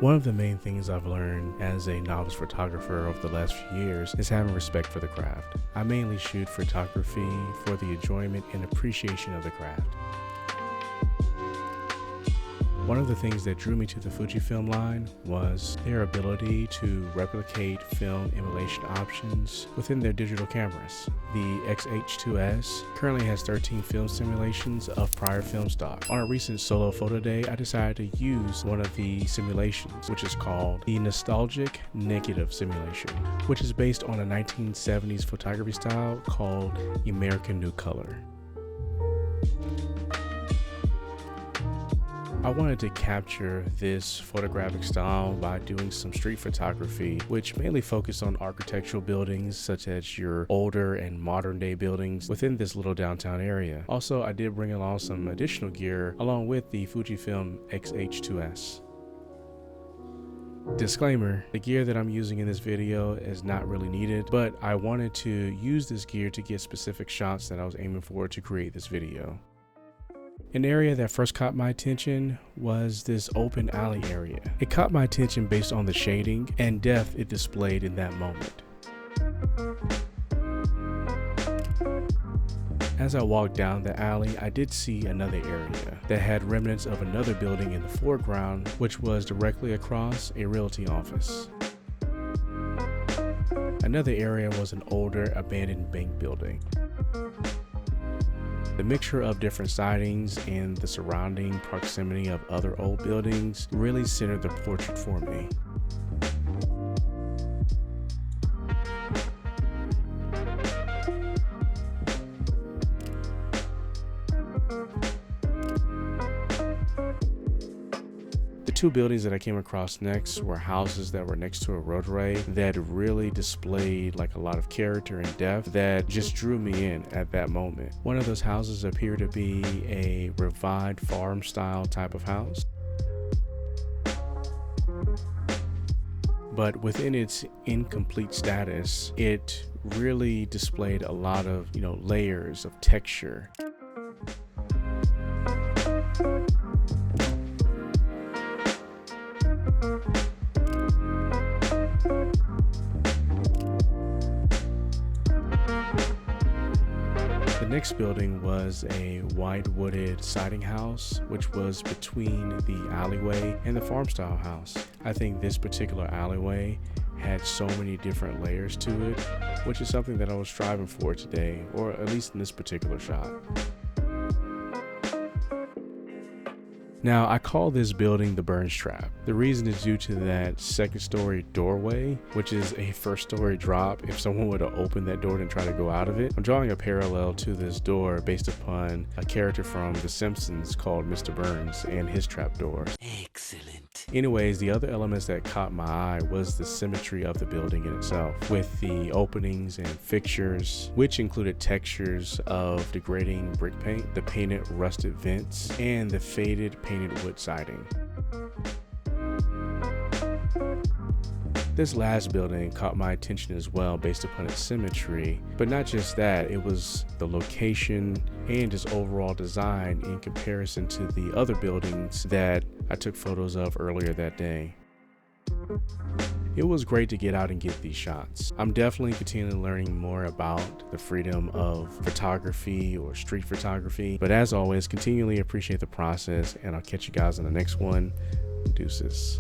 One of the main things I've learned as a novice photographer over the last few years is having respect for the craft. I mainly shoot photography for the enjoyment and appreciation of the craft. One of the things that drew me to the Fujifilm line was their ability to replicate film emulation options within their digital cameras. The X-H2S currently has 13 film simulations of prior film stock. On a recent solo photo day, I decided to use one of the simulations, which is called the Nostalgic Negative Simulation, which is based on a 1970s photography style called American New Color. I wanted to capture this photographic style by doing some street photography, which mainly focused on architectural buildings such as your older and modern day buildings within this little downtown area. Also, I did bring along some additional gear along with the FujiFilm X-H2S. Disclaimer, the gear that I'm using in this video is not really needed, but I wanted to use this gear to get specific shots that I was aiming for to create this video. An area that first caught my attention was this open alley area. It caught my attention based on the shading and depth it displayed in that moment. As I walked down the alley, I did see another area that had remnants of another building in the foreground, which was directly across a realty office. Another area was an older abandoned bank building. The mixture of different sidings and the surrounding proximity of other old buildings really centered the portrait for me. The two buildings that I came across next were houses that were next to a roadway that really displayed like a lot of character and depth that just drew me in at that moment. One of those houses appeared to be a revived farm style type of house, but within its incomplete status, it really displayed a lot of, layers of texture. The next building was a white wooded siding house, which was between the alleyway and the farm style house. I think this particular alleyway had so many different layers to it, which is something that I was striving for today, or at least in this particular shot. Now, I call this building the Burns Trap. The reason is due to that second story doorway, which is a first story drop if someone were to open that door and try to go out of it. I'm drawing a parallel to this door based upon a character from The Simpsons called Mr. Burns and his trap door. Excellent. Anyways, the other elements that caught my eye was the symmetry of the building in itself, with the openings and fixtures, which included textures of degrading brick paint, the painted rusted vents, and the faded painted wood siding. This last building caught my attention as well based upon its symmetry, but not just that, it was the location and its overall design in comparison to the other buildings that I took photos of earlier that day. It was great to get out and get these shots. I'm definitely continuing learning more about the freedom of photography or street photography, but as always, continually appreciate the process, and I'll catch you guys in the next one. Deuces.